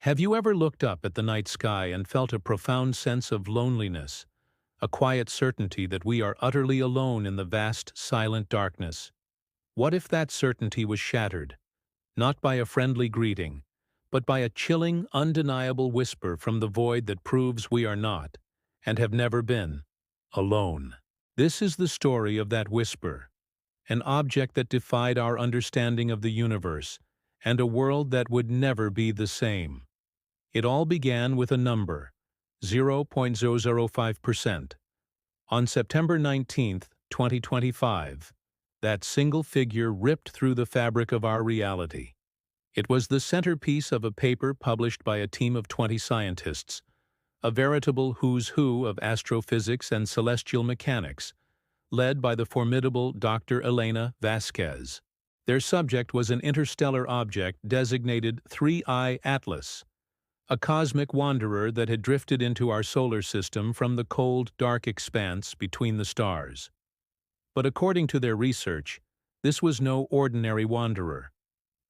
Have you ever looked up at the night sky and felt a profound sense of loneliness, a quiet certainty that we are utterly alone in the vast, silent darkness? What if that certainty was shattered, not by a friendly greeting, but by a chilling, undeniable whisper from the void that proves we are not, and have never been, alone? This is the story of that whisper, an object that defied our understanding of the universe, and a world that would never be the same. It all began with a number, 0.005%. On September 19, 2025, that single figure ripped through the fabric of our reality. It was the centerpiece of a paper published by a team of 20 scientists, a veritable who's who of astrophysics and celestial mechanics, led by the formidable Dr. Elena Vasquez. Their subject was an interstellar object designated 3I Atlas, a cosmic wanderer that had drifted into our solar system from the cold, dark expanse between the stars. But according to their research, this was no ordinary wanderer.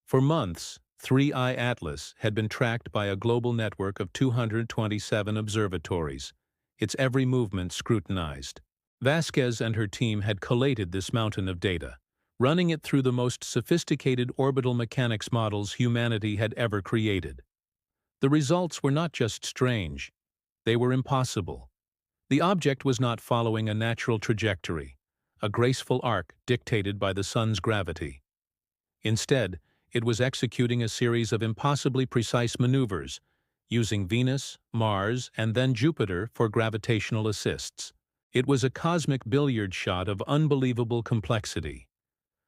For months, 3I Atlas had been tracked by a global network of 227 observatories, its every movement scrutinized. Vasquez and her team had collated this mountain of data, running it through the most sophisticated orbital mechanics models humanity had ever created. The results were not just strange, they were impossible. The object was not following a natural trajectory, a graceful arc dictated by the sun's gravity. Instead, it was executing a series of impossibly precise maneuvers, using Venus, Mars, and then Jupiter for gravitational assists. It was a cosmic billiard shot of unbelievable complexity,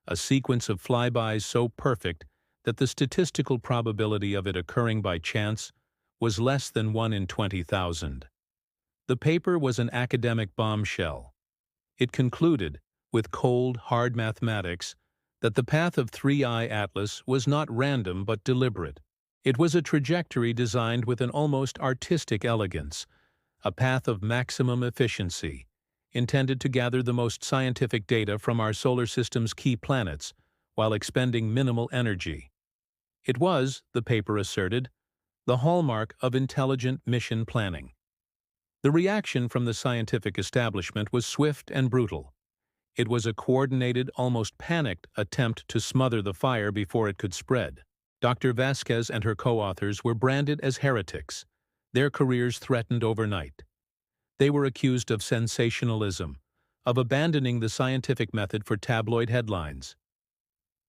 a sequence of flybys so perfect that the statistical probability of it occurring by chance was less than 1 in 20,000. The paper was an academic bombshell. It concluded, with cold, hard mathematics, that the path of 3I Atlas was not random but deliberate. It was a trajectory designed with an almost artistic elegance, a path of maximum efficiency, intended to gather the most scientific data from our solar system's key planets while expending minimal energy. It was, the paper asserted, the hallmark of intelligent mission planning. The reaction from the scientific establishment was swift and brutal. It was a coordinated, almost panicked attempt to smother the fire before it could spread. Dr. Vasquez and her co-authors were branded as heretics, their careers threatened overnight. They were accused of sensationalism, of abandoning the scientific method for tabloid headlines.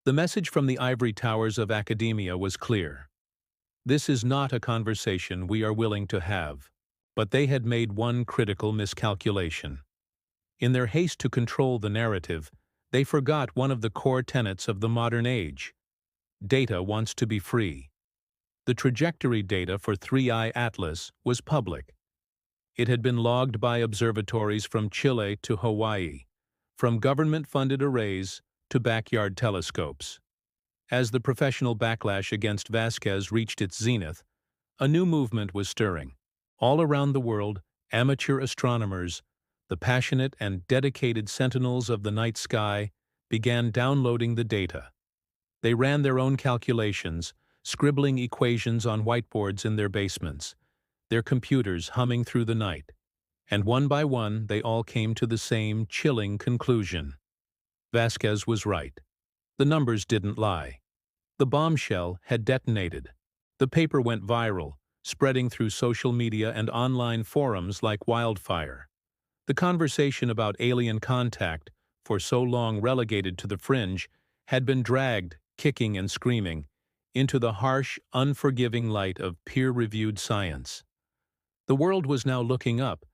The message from the ivory towers of academia was clear. This is not a conversation we are willing to have. But they had made one critical miscalculation. In their haste to control the narrative, they forgot one of the core tenets of the modern age. Data wants to be free. The trajectory data for 3I Atlas was public. It had been logged by observatories from Chile to Hawaii, from government-funded arrays to backyard telescopes. As the professional backlash against Vasquez reached its zenith, a new movement was stirring. All around the world, amateur astronomers, the passionate and dedicated sentinels of the night sky, began downloading the data. They ran their own calculations, scribbling equations on whiteboards in their basements, their computers humming through the night, and one by one they all came to the same chilling conclusion. Vasquez was right. The numbers didn't lie. The bombshell had detonated. The paper went viral, spreading through social media and online forums like wildfire. The conversation about alien contact, for so long relegated to the fringe, had been dragged, kicking and screaming, into the harsh, unforgiving light of peer-reviewed science. The world was now looking up,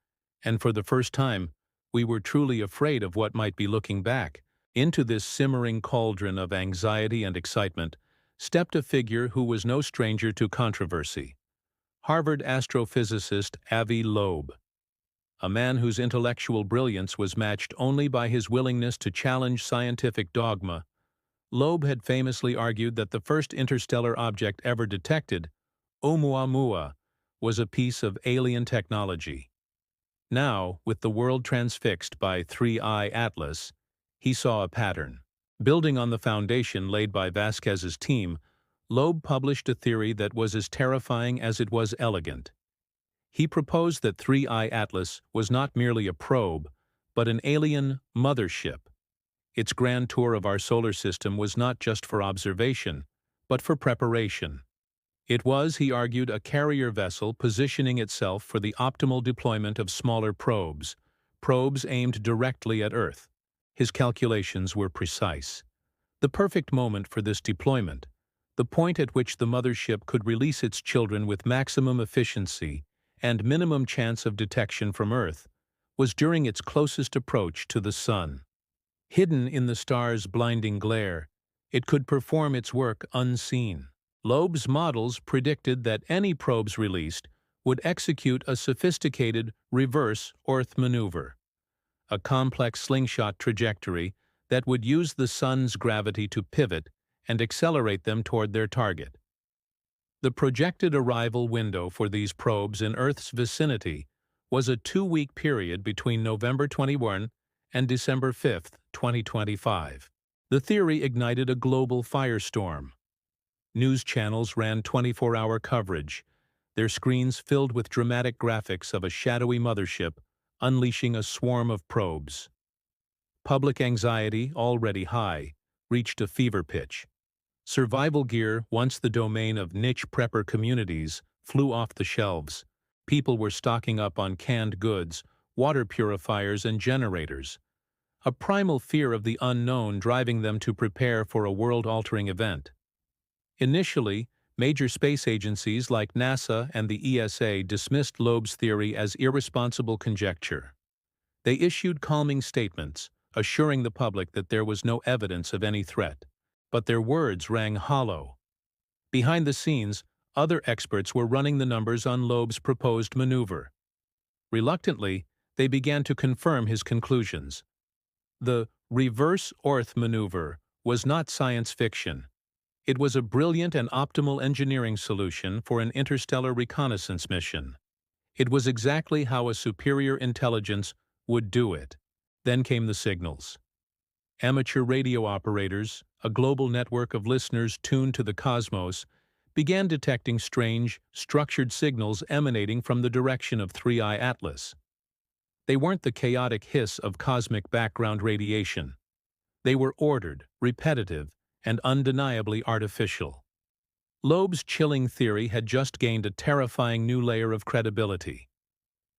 and for the first time, we were truly afraid of what might be looking back. Into this simmering cauldron of anxiety and excitement stepped a figure who was no stranger to controversy. Harvard astrophysicist Avi Loeb, a man whose intellectual brilliance was matched only by his willingness to challenge scientific dogma. Loeb had famously argued that the first interstellar object ever detected, Oumuamua, was a piece of alien technology. Now, with the world transfixed by 3I Atlas, he saw a pattern. Building on the foundation laid by Vasquez's team, Loeb published a theory that was as terrifying as it was elegant. He proposed that 3I Atlas was not merely a probe, but an alien mothership. Its grand tour of our solar system was not just for observation, but for preparation. It was, he argued, a carrier vessel positioning itself for the optimal deployment of smaller probes aimed directly at Earth. His calculations were precise. The perfect moment for this deployment, the point at which the mothership could release its children with maximum efficiency and minimum chance of detection from Earth, was during its closest approach to the Sun. Hidden in the star's blinding glare, it could perform its work unseen. Loeb's models predicted that any probes released would execute a sophisticated reverse Earth maneuver, a complex slingshot trajectory that would use the Sun's gravity to pivot and accelerate them toward their target. The projected arrival window for these probes in Earth's vicinity was a 2-week period between November 21 and December 5, 2025. The theory ignited a global firestorm. News channels ran 24-hour coverage, their screens filled with dramatic graphics of a shadowy mothership unleashing a swarm of probes. Public anxiety, already high, reached a fever pitch. Survival gear, once the domain of niche prepper communities, flew off the shelves. People were stocking up on canned goods, water purifiers, and generators, a primal fear of the unknown driving them to prepare for a world-altering event. Initially, major space agencies like NASA and the ESA dismissed Loeb's theory as irresponsible conjecture. They issued calming statements, assuring the public that there was no evidence of any threat. But their words rang hollow. Behind the scenes, other experts were running the numbers on Loeb's proposed maneuver. Reluctantly, they began to confirm his conclusions. The reverse Earth maneuver was not science fiction. It was a brilliant and optimal engineering solution for an interstellar reconnaissance mission. It was exactly how a superior intelligence would do it. Then came the signals. Amateur radio operators, a global network of listeners tuned to the cosmos, began detecting strange, structured signals emanating from the direction of 3I Atlas. They weren't the chaotic hiss of cosmic background radiation. They were ordered, repetitive, and undeniably artificial. Loeb's chilling theory had just gained a terrifying new layer of credibility.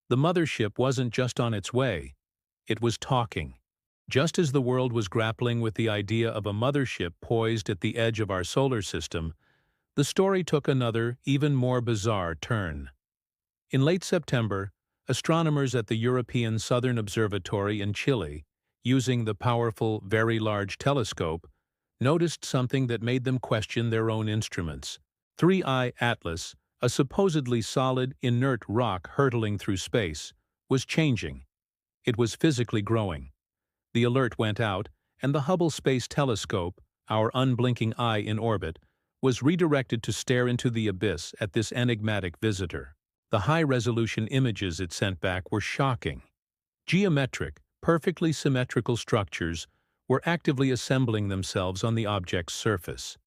The mothership wasn't just on its way, it was talking. Just as the world was grappling with the idea of a mothership poised at the edge of our solar system, the story took another, even more bizarre turn. In late September, astronomers at the European Southern Observatory in Chile, using the powerful Very Large Telescope, noticed something that made them question their own instruments. 3I Atlas, a supposedly solid, inert rock hurtling through space, was changing. It was physically growing. The alert went out, and the Hubble Space Telescope, our unblinking eye in orbit, was redirected to stare into the abyss at this enigmatic visitor. The high-resolution images it sent back were shocking. Geometric, perfectly symmetrical structures were actively assembling themselves on the object's surface.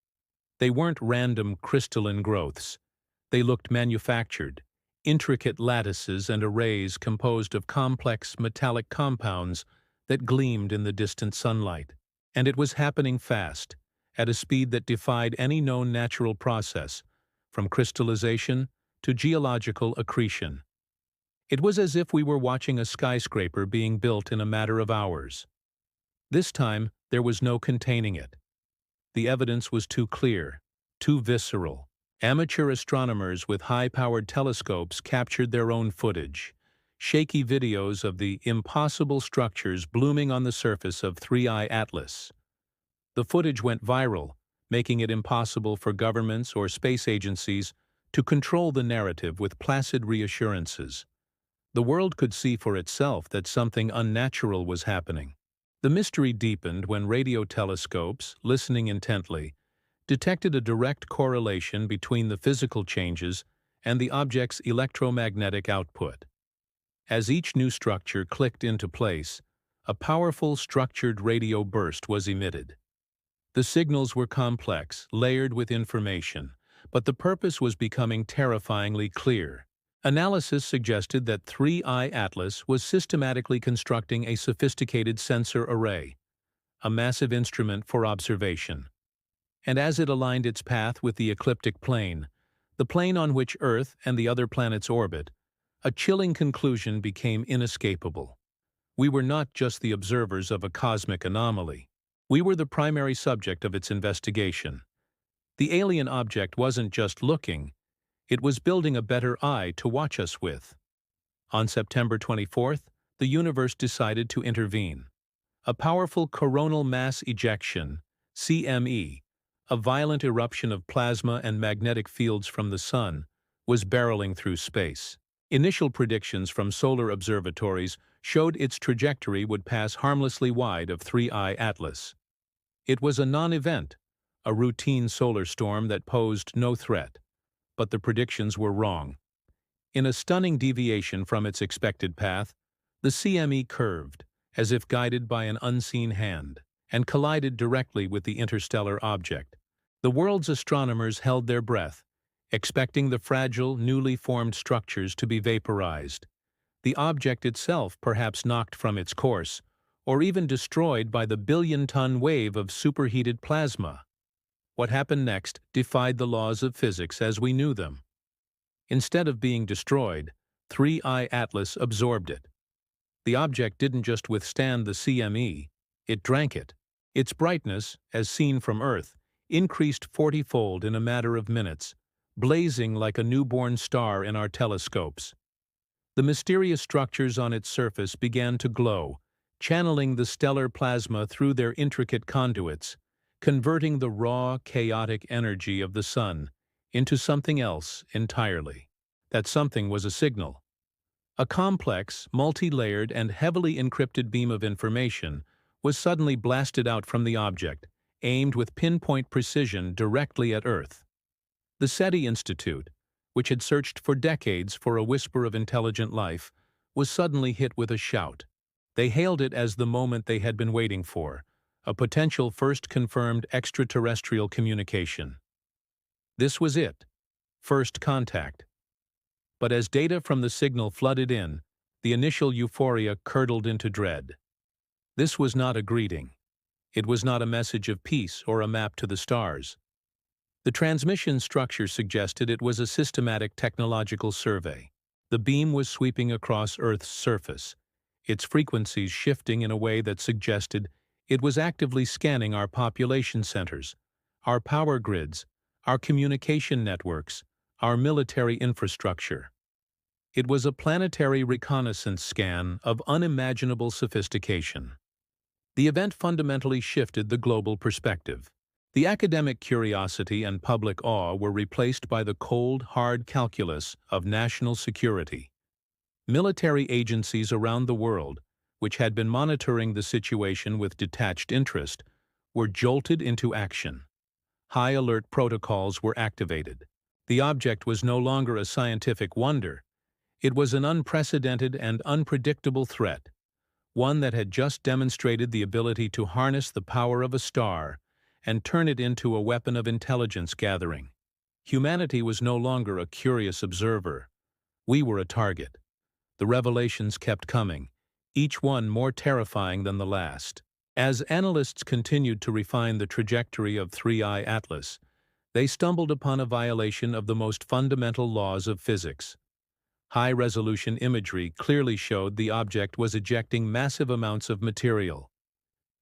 They weren't random crystalline growths. They looked manufactured, intricate lattices and arrays composed of complex metallic compounds that gleamed in the distant sunlight. And it was happening fast, at a speed that defied any known natural process, from crystallization to geological accretion. It was as if we were watching a skyscraper being built in a matter of hours. This time, there was no containing it. The evidence was too clear, too visceral. Amateur astronomers with high-powered telescopes captured their own footage, shaky videos of the impossible structures blooming on the surface of 3I Atlas. The footage went viral, making it impossible for governments or space agencies to control the narrative with placid reassurances. The world could see for itself that something unnatural was happening. The mystery deepened when radio telescopes, listening intently, detected a direct correlation between the physical changes and the object's electromagnetic output. As each new structure clicked into place, a powerful structured radio burst was emitted. The signals were complex, layered with information, but the purpose was becoming terrifyingly clear. Analysis suggested that 3I Atlas was systematically constructing a sophisticated sensor array, a massive instrument for observation. And as it aligned its path with the ecliptic plane, the plane on which Earth and the other planets orbit, a chilling conclusion became inescapable. We were not just the observers of a cosmic anomaly. We were the primary subject of its investigation. The alien object wasn't just looking, it was building a better eye to watch us with. On September 24th, the universe decided to intervene. A powerful coronal mass ejection, CME, a violent eruption of plasma and magnetic fields from the Sun, was barreling through space. Initial predictions from solar observatories showed its trajectory would pass harmlessly wide of 3I Atlas. It was a non-event, a routine solar storm that posed no threat. But the predictions were wrong. In a stunning deviation from its expected path, the CME curved, as if guided by an unseen hand, and collided directly with the interstellar object. The world's astronomers held their breath, expecting the fragile, newly formed structures to be vaporized, the object itself perhaps knocked from its course, or even destroyed by the billion-ton wave of superheated plasma. What happened next defied the laws of physics as we knew them. Instead of being destroyed, 3I Atlas absorbed it. The object didn't just withstand the CME, it drank it. Its brightness, as seen from Earth, increased 40-fold in a matter of minutes, blazing like a newborn star in our telescopes. The mysterious structures on its surface began to glow, channeling the stellar plasma through their intricate conduits, converting the raw, chaotic energy of the Sun into something else entirely. That something was a signal. A complex, multi-layered, and heavily encrypted beam of information was suddenly blasted out from the object, aimed with pinpoint precision directly at Earth. The SETI Institute, which had searched for decades for a whisper of intelligent life, was suddenly hit with a shout. They hailed it as the moment they had been waiting for, a potential first confirmed extraterrestrial communication. This was it, first contact. But as data from the signal flooded in, the initial euphoria curdled into dread. This was not a greeting. It was not a message of peace or a map to the stars. The transmission structure suggested it was a systematic technological survey. The beam was sweeping across Earth's surface, its frequencies shifting in a way that suggested it was actively scanning our population centers, our power grids, our communication networks, our military infrastructure. It was a planetary reconnaissance scan of unimaginable sophistication. The event fundamentally shifted the global perspective. The academic curiosity and public awe were replaced by the cold, hard calculus of national security. Military agencies around the world, which had been monitoring the situation with detached interest, were jolted into action. High alert protocols were activated. The object was no longer a scientific wonder. It was an unprecedented and unpredictable threat, one that had just demonstrated the ability to harness the power of a star and turn it into a weapon of intelligence gathering. Humanity was no longer a curious observer. We were a target. The revelations kept coming, each one more terrifying than the last. As analysts continued to refine the trajectory of 3I Atlas, they stumbled upon a violation of the most fundamental laws of physics. High-resolution imagery clearly showed the object was ejecting massive amounts of material.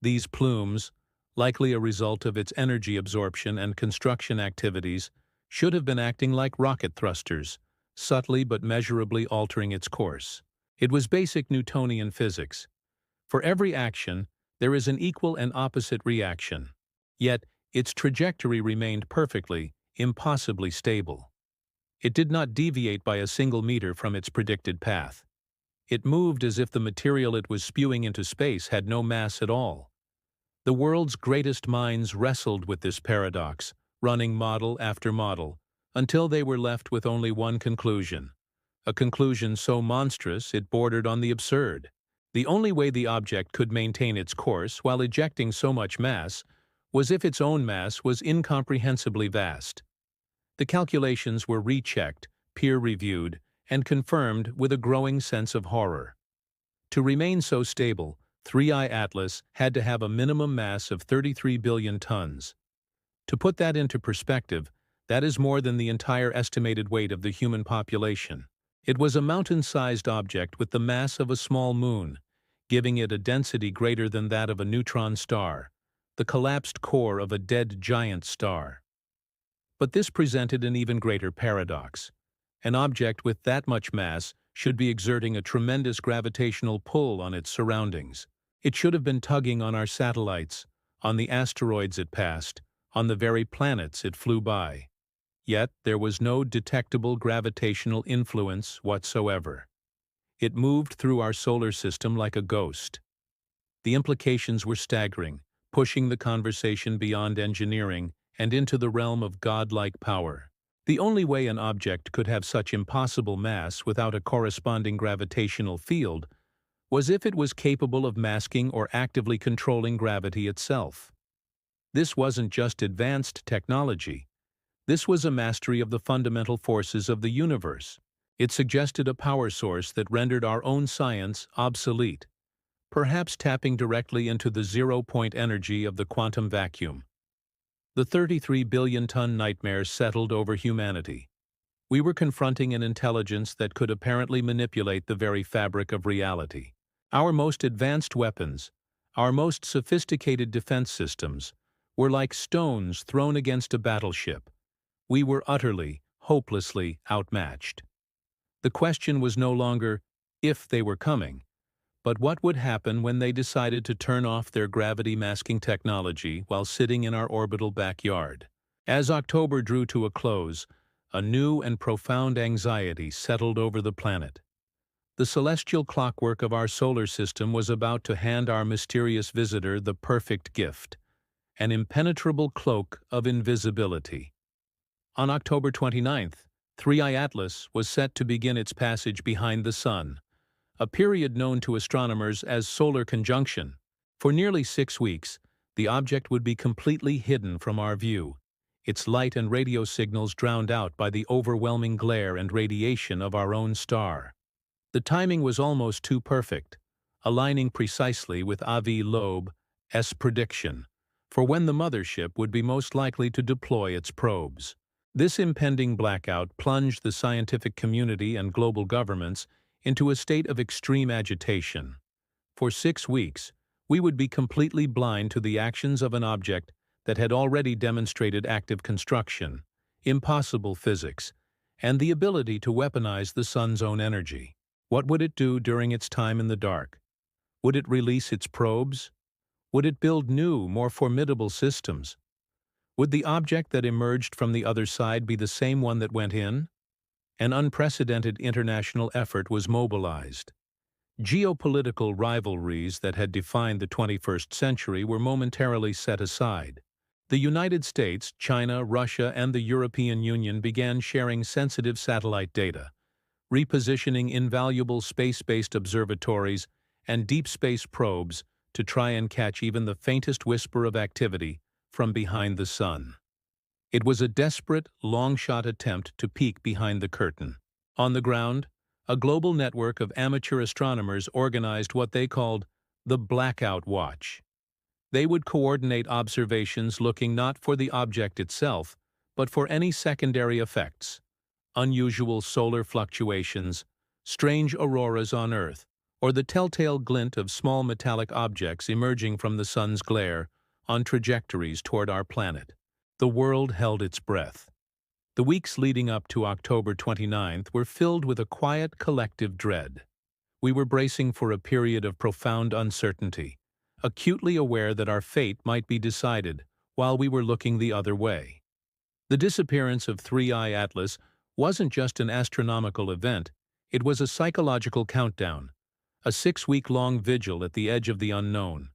These plumes, likely a result of its energy absorption and construction activities, should have been acting like rocket thrusters, subtly but measurably altering its course. It was basic Newtonian physics. For every action, there is an equal and opposite reaction. Yet, its trajectory remained perfectly, impossibly stable. It did not deviate by a single meter from its predicted path. It moved as if the material it was spewing into space had no mass at all. The world's greatest minds wrestled with this paradox, running model after model, until they were left with only one conclusion, a conclusion so monstrous it bordered on the absurd. The only way the object could maintain its course while ejecting so much mass was if its own mass was incomprehensibly vast. The calculations were rechecked, peer-reviewed, and confirmed with a growing sense of horror. To remain so stable, 3I Atlas had to have a minimum mass of 33 billion tons. To put that into perspective, that is more than the entire estimated weight of the human population. It was a mountain-sized object with the mass of a small moon, giving it a density greater than that of a neutron star, the collapsed core of a dead giant star. But this presented an even greater paradox. An object with that much mass should be exerting a tremendous gravitational pull on its surroundings. It should have been tugging on our satellites, on the asteroids it passed, on the very planets it flew by. Yet there was no detectable gravitational influence whatsoever. It moved through our solar system like a ghost. The implications were staggering, pushing the conversation beyond engineering and into the realm of godlike power. The only way an object could have such impossible mass without a corresponding gravitational field was if it was capable of masking or actively controlling gravity itself. This wasn't just advanced technology. This was a mastery of the fundamental forces of the universe. It suggested a power source that rendered our own science obsolete, perhaps tapping directly into the zero-point energy of the quantum vacuum. The 33 billion-ton nightmare settled over humanity. We were confronting an intelligence that could apparently manipulate the very fabric of reality. Our most advanced weapons, our most sophisticated defense systems, were like stones thrown against a battleship. We were utterly, hopelessly outmatched. The question was no longer if they were coming, but what would happen when they decided to turn off their gravity-masking technology while sitting in our orbital backyard. As October drew to a close, a new and profound anxiety settled over the planet. The celestial clockwork of our solar system was about to hand our mysterious visitor the perfect gift, an impenetrable cloak of invisibility. On October 29th, 3I Atlas was set to begin its passage behind the Sun, a period known to astronomers as solar conjunction. For nearly 6 weeks, the object would be completely hidden from our view, its light and radio signals drowned out by the overwhelming glare and radiation of our own star. The timing was almost too perfect, aligning precisely with Avi Loeb's prediction for when the Mothership would be most likely to deploy its probes. This impending blackout plunged the scientific community and global governments into a state of extreme agitation. For 6 weeks, we would be completely blind to the actions of an object that had already demonstrated active construction, impossible physics, and the ability to weaponize the sun's own energy. What would it do during its time in the dark? Would it release its probes? Would it build new, more formidable systems? Would the object that emerged from the other side be the same one that went in? An unprecedented international effort was mobilized. Geopolitical rivalries that had defined the 21st century were momentarily set aside. The United States, China, Russia, and the European Union began sharing sensitive satellite data, repositioning invaluable space-based observatories and deep space probes to try and catch even the faintest whisper of activity from behind the sun. It was a desperate, long-shot attempt to peek behind the curtain. On the ground, a global network of amateur astronomers organized what they called the Blackout Watch. They would coordinate observations looking not for the object itself, but for any secondary effects, unusual solar fluctuations, strange auroras on Earth, or the telltale glint of small metallic objects emerging from the sun's glare on trajectories toward our planet. The world held its breath. The weeks leading up to October 29th were filled with a quiet, collective dread. We were bracing for a period of profound uncertainty, acutely aware that our fate might be decided while we were looking the other way. The disappearance of 3I Atlas wasn't just an astronomical event, it was a psychological countdown, a 6-week-long vigil at the edge of the unknown.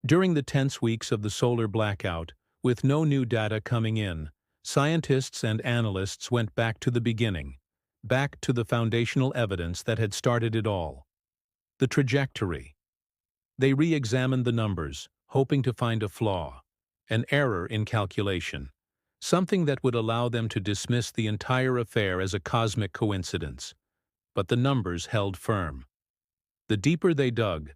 During the tense weeks of the solar blackout, with no new data coming in, scientists and analysts went back to the beginning, back to the foundational evidence that had started it all. The trajectory. They re-examined the numbers, hoping to find a flaw. an error in calculation, something that would allow them to dismiss the entire affair as a cosmic coincidence. But the numbers held firm. The deeper they dug,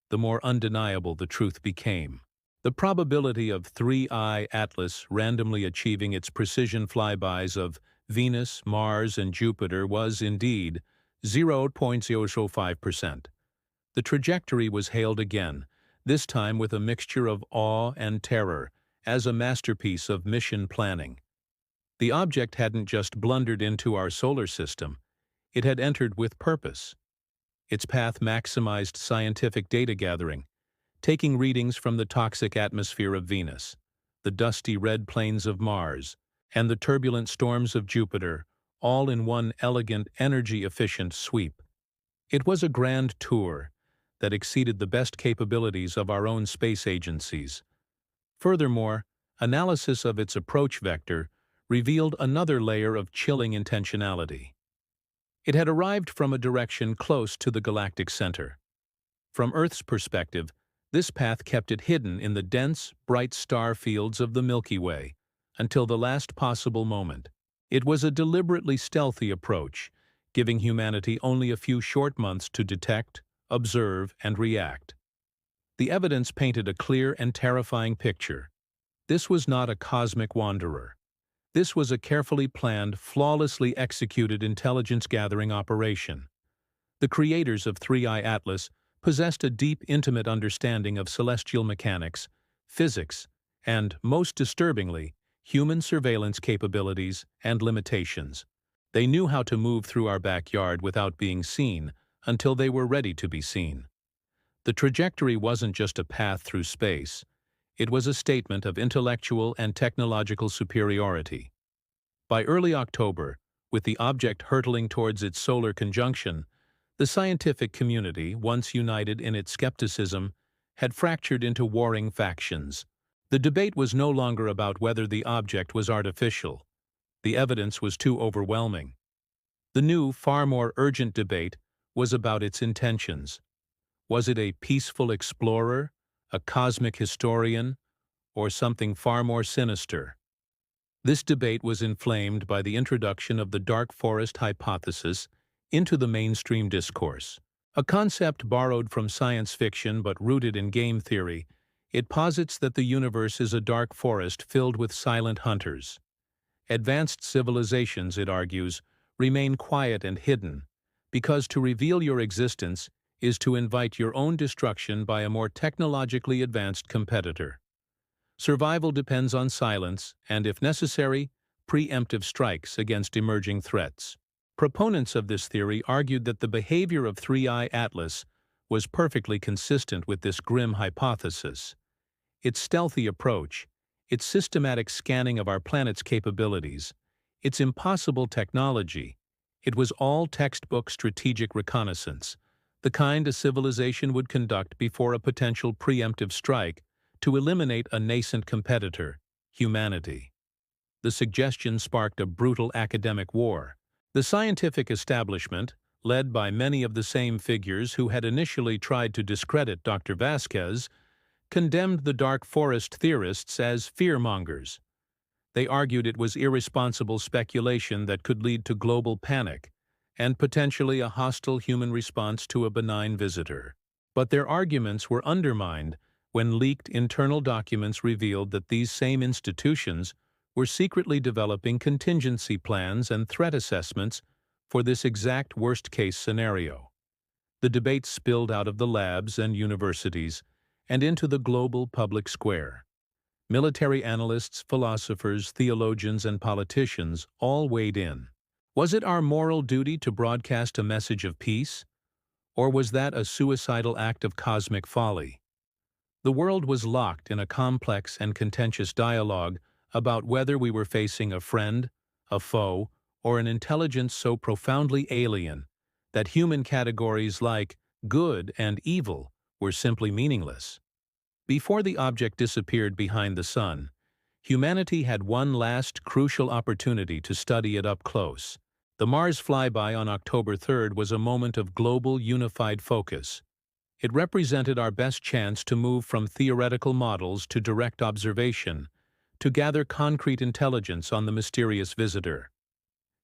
the more undeniable the truth became. The probability of 3I Atlas randomly achieving its precision flybys of Venus, Mars, and Jupiter was indeed 0.005%. The trajectory was hailed again, this time with a mixture of awe and terror, as a masterpiece of mission planning. The object hadn't just blundered into our solar system, it had entered with purpose. Its path maximized scientific data gathering, taking readings from the toxic atmosphere of Venus, the dusty red plains of Mars, and the turbulent storms of Jupiter, all in one elegant, energy-efficient sweep. It was a grand tour that exceeded the best capabilities of our own space agencies. Furthermore, analysis of its approach vector revealed another layer of chilling intentionality. It had arrived from a direction close to the galactic center. From Earth's perspective, this path kept it hidden in the dense, bright star fields of the Milky Way until the last possible moment. It was a deliberately stealthy approach, giving humanity only a few short months to detect, observe, and react. The evidence painted a clear and terrifying picture. This was not a cosmic wanderer. This was a carefully planned, flawlessly executed intelligence-gathering operation. The creators of 3I Atlas possessed a deep, intimate understanding of celestial mechanics, physics, and, most disturbingly, human surveillance capabilities and limitations. They knew how to move through our backyard without being seen until they were ready to be seen. The trajectory wasn't just a path through space. It was a statement of intellectual and technological superiority. By early October, with the object hurtling towards its solar conjunction, the scientific community, once united in its skepticism, had fractured into warring factions. The debate was no longer about whether the object was artificial. The evidence was too overwhelming. The new, far more urgent debate was about its intentions. Was it a peaceful explorer, a cosmic historian, or something far more sinister? This debate was inflamed by the introduction of the dark forest hypothesis into the mainstream discourse. A concept borrowed from science fiction but rooted in game theory, it posits that the universe is a dark forest filled with silent hunters. Advanced civilizations, it argues, remain quiet and hidden, because to reveal your existence is to invite your own destruction by a more technologically advanced competitor. Survival depends on silence and, if necessary, preemptive strikes against emerging threats. Proponents of this theory argued that the behavior of 3I Atlas was perfectly consistent with this grim hypothesis. Its stealthy approach, its systematic scanning of our planet's capabilities, its impossible technology, it was all textbook strategic reconnaissance, the kind a civilization would conduct before a potential preemptive strike to eliminate a nascent competitor, humanity. The suggestion sparked a brutal academic war. The scientific establishment, led by many of the same figures who had initially tried to discredit Dr. Vasquez, condemned the dark forest theorists as fearmongers. They argued it was irresponsible speculation that could lead to global panic and potentially a hostile human response to a benign visitor. But their arguments were undermined when leaked internal documents revealed that these same institutions were secretly developing contingency plans and threat assessments for this exact worst-case scenario. The debate spilled out of the labs and universities and into the global public square. Military analysts, philosophers, theologians, and politicians all weighed in. Was it our moral duty to broadcast a message of peace? Or was that a suicidal act of cosmic folly? The world was locked in a complex and contentious dialogue about whether we were facing a friend, a foe, or an intelligence so profoundly alien that human categories like good and evil were simply meaningless. Before the object disappeared behind the sun, humanity had one last crucial opportunity to study it up close. The Mars flyby on October 3rd was a moment of global unified focus. It represented our best chance to move from theoretical models to direct observation, to gather concrete intelligence on the mysterious visitor.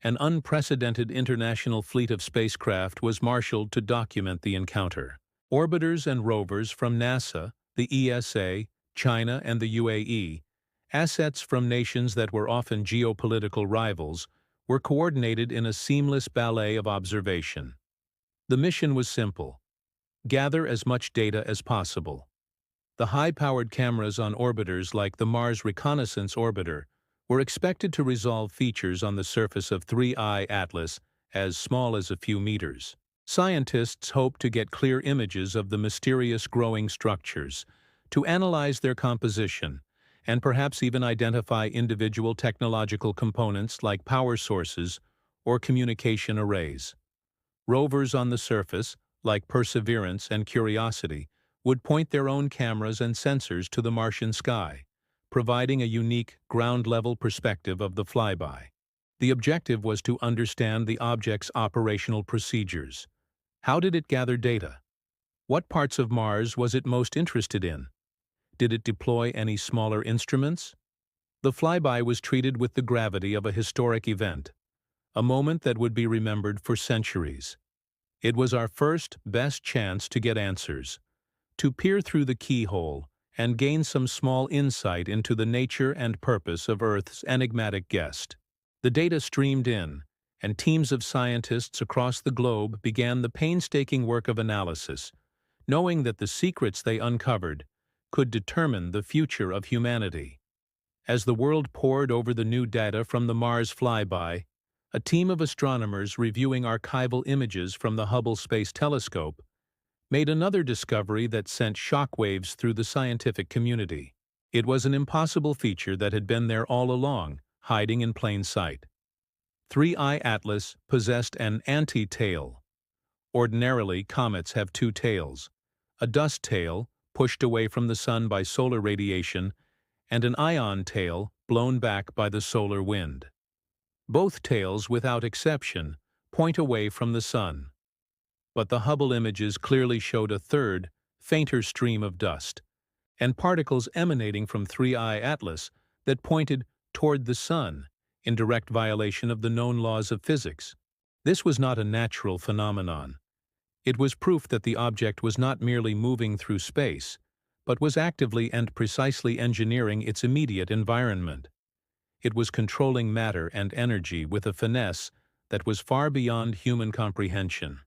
An unprecedented international fleet of spacecraft was marshaled to document the encounter. Orbiters and rovers from NASA, the ESA, China, and the UAE, assets from nations that were often geopolitical rivals, were coordinated in a seamless ballet of observation. The mission was simple: gather as much data as possible. The high-powered cameras on orbiters like the Mars Reconnaissance Orbiter were expected to resolve features on the surface of 3I Atlas as small as a few meters. Scientists hoped to get clear images of the mysterious growing structures, to analyze their composition, and perhaps even identify individual technological components like power sources or communication arrays. Rovers on the surface, like Perseverance and Curiosity, would point their own cameras and sensors to the Martian sky, providing a unique ground-level perspective of the flyby. The objective was to understand the object's operational procedures. How did it gather data? What parts of Mars was it most interested in? Did it deploy any smaller instruments? The flyby was treated with the gravity of a historic event, a moment that would be remembered for centuries. It was our first, best chance to get answers, to peer through the keyhole and gain some small insight into the nature and purpose of Earth's enigmatic guest. The data streamed in, and teams of scientists across the globe began the painstaking work of analysis, knowing that the secrets they uncovered could determine the future of humanity. As the world pored over the new data from the Mars flyby, a team of astronomers reviewing archival images from the Hubble Space Telescope made another discovery that sent shockwaves through the scientific community. It was an impossible feature that had been there all along, hiding in plain sight. 3I Atlas possessed an anti-tail. Ordinarily, comets have two tails: a dust tail, pushed away from the sun by solar radiation, and an ion tail, blown back by the solar wind. Both tails, without exception, point away from the sun. But the Hubble images clearly showed a third, fainter stream of dust, and particles emanating from 3I Atlas that pointed toward the sun, in direct violation of the known laws of physics. This was not a natural phenomenon. It was proof that the object was not merely moving through space, but was actively and precisely engineering its immediate environment. It was controlling matter and energy with a finesse that was far beyond human comprehension.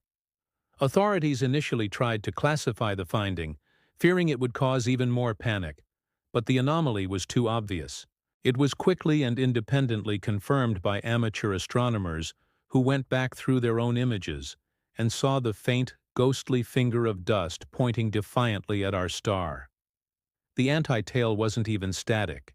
Authorities initially tried to classify the finding, fearing it would cause even more panic, but the anomaly was too obvious. It was quickly and independently confirmed by amateur astronomers who went back through their own images and saw the faint, ghostly finger of dust pointing defiantly at our star. The anti-tail wasn't even static.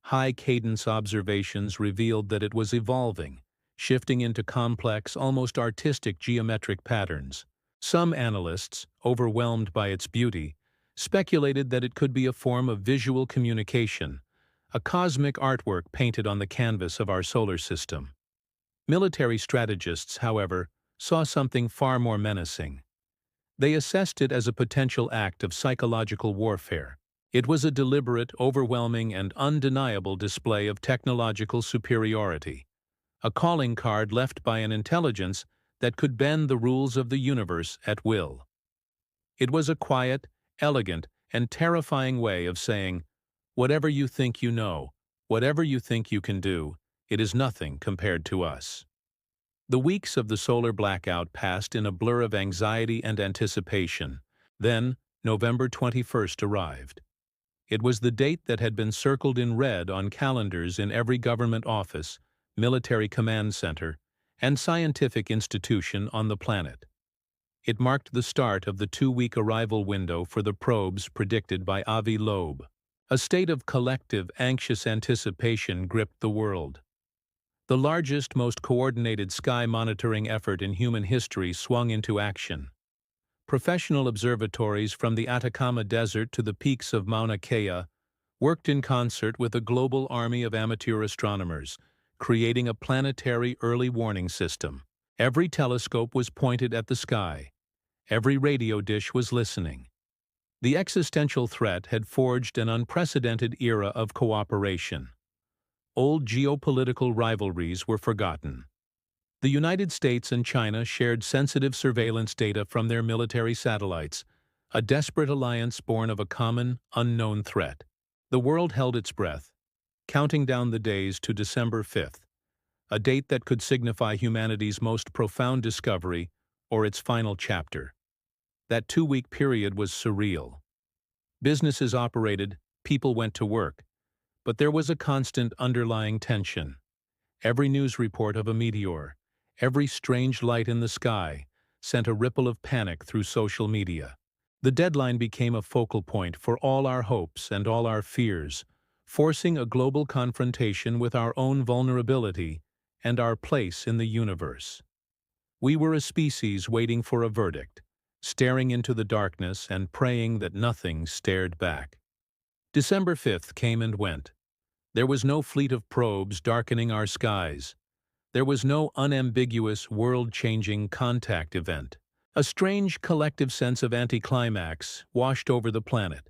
High-cadence observations revealed that it was evolving, shifting into complex, almost artistic geometric patterns. Some analysts, overwhelmed by its beauty, speculated that it could be a form of visual communication, a cosmic artwork painted on the canvas of our solar system. Military strategists, however, saw something far more menacing. They assessed it as a potential act of psychological warfare. It was a deliberate, overwhelming, and undeniable display of technological superiority, a calling card left by an intelligence that could bend the rules of the universe at will. It was a quiet, elegant, and terrifying way of saying, whatever you think you know, whatever you think you can do, it is nothing compared to us. The weeks of the solar blackout passed in a blur of anxiety and anticipation. Then, November 21st arrived. It was the date that had been circled in red on calendars in every government office, military command center, and scientific institution on the planet. It marked the start of the 2-week arrival window for the probes predicted by Avi Loeb. A state of collective, anxious anticipation gripped the world. The largest, most coordinated sky monitoring effort in human history swung into action. Professional observatories from the Atacama Desert to the peaks of Mauna Kea worked in concert with a global army of amateur astronomers, creating a planetary early warning system. Every telescope was pointed at the sky, Every radio dish was listening. The existential threat had forged an unprecedented era of cooperation. Old geopolitical rivalries were forgotten. The United States and China shared sensitive surveillance data from their military satellites, a desperate alliance born of a common, unknown threat. The world held its breath, counting down the days to December 5th, a date that could signify humanity's most profound discovery or its final chapter. That 2-week period was surreal. Businesses operated, people went to work, but there was a constant underlying tension. Every news report of a meteor, every strange light in the sky, sent a ripple of panic through social media. The deadline became a focal point for all our hopes and all our fears, forcing a global confrontation with our own vulnerability and our place in the universe. We were a species waiting for a verdict, staring into the darkness and praying that nothing stared back. December 5th came and went. There was no fleet of probes darkening our skies. There was no unambiguous, world-changing contact event. A strange collective sense of anticlimax washed over the planet.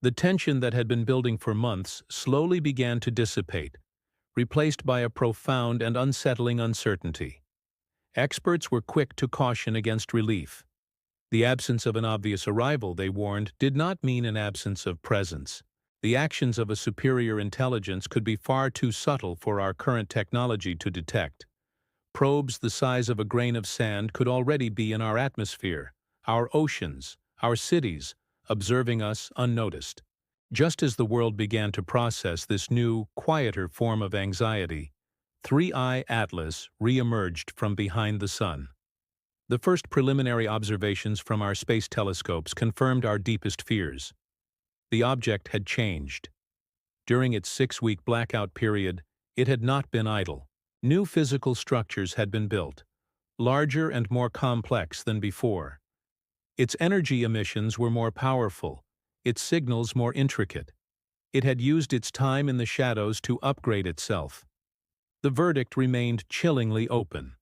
The tension that had been building for months slowly began to dissipate, replaced by a profound and unsettling uncertainty. Experts were quick to caution against relief. The absence of an obvious arrival, they warned, did not mean an absence of presence. The actions of a superior intelligence could be far too subtle for our current technology to detect. Probes the size of a grain of sand could already be in our atmosphere, our oceans, our cities, observing us unnoticed. Just as the world began to process this new, quieter form of anxiety, 3I Atlas re-emerged from behind the sun. The first preliminary observations from our space telescopes confirmed our deepest fears. The object had changed. During its 6-week blackout period, it had not been idle. New physical structures had been built, larger and more complex than before. Its energy emissions were more powerful, its signals more intricate. It had used its time in the shadows to upgrade itself. The verdict remained chillingly open.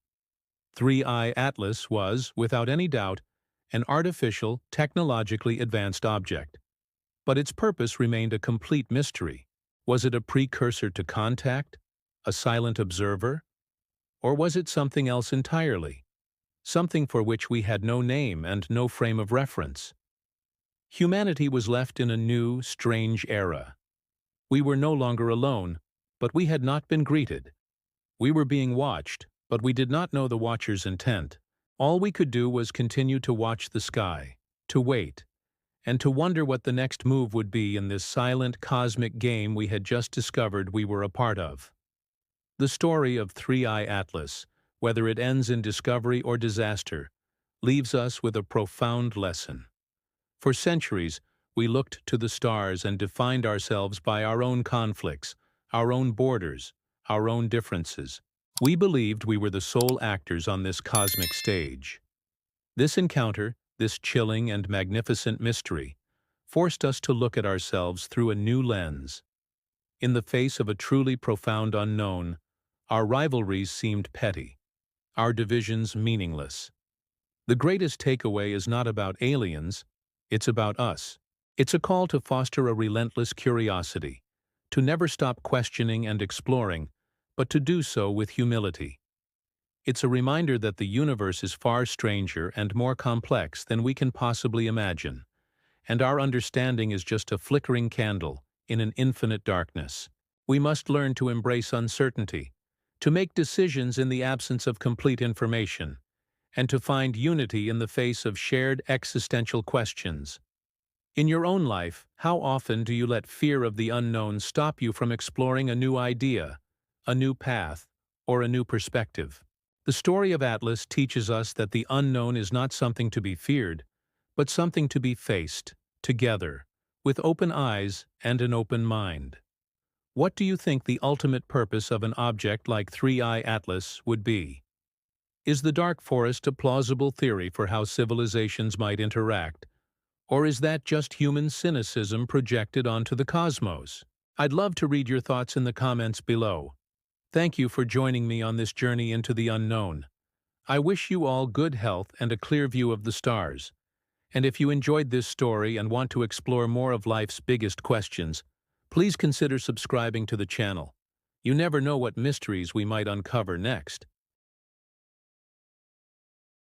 3I Atlas was, without any doubt, an artificial, technologically advanced object. But its purpose remained a complete mystery. Was it a precursor to contact? A silent observer? Or was it something else entirely? Something for which we had no name and no frame of reference? Humanity was left in a new, strange era. We were no longer alone, but we had not been greeted. We were being watched, but we did not know the watcher's intent. All we could do was continue to watch the sky, to wait, and to wonder what the next move would be in this silent cosmic game we had just discovered we were a part of. The story of 3I Atlas, whether it ends in discovery or disaster, leaves us with a profound lesson. For centuries, we looked to the stars and defined ourselves by our own conflicts, our own borders, our own differences. We believed we were the sole actors on this cosmic stage. This encounter, this chilling and magnificent mystery, forced us to look at ourselves through a new lens. In the face of a truly profound unknown, our rivalries seemed petty, our divisions meaningless. The greatest takeaway is not about aliens, it's about us. It's a call to foster a relentless curiosity, to never stop questioning and exploring, but to do so with humility. It's a reminder that the universe is far stranger and more complex than we can possibly imagine, and our understanding is just a flickering candle in an infinite darkness. We must learn to embrace uncertainty, to make decisions in the absence of complete information, and to find unity in the face of shared existential questions. In your own life, how often do you let fear of the unknown stop you from exploring a new idea, a new path, or a new perspective? The story of Atlas teaches us that the unknown is not something to be feared, but something to be faced, together, with open eyes and an open mind. What do you think the ultimate purpose of an object like 3I Atlas would be? Is the dark forest a plausible theory for how civilizations might interact, or is that just human cynicism projected onto the cosmos? I'd love to read your thoughts in the comments below. Thank you for joining me on this journey into the unknown. I wish you all good health and a clear view of the stars. And if you enjoyed this story and want to explore more of life's biggest questions, please consider subscribing to the channel. You never know what mysteries we might uncover next.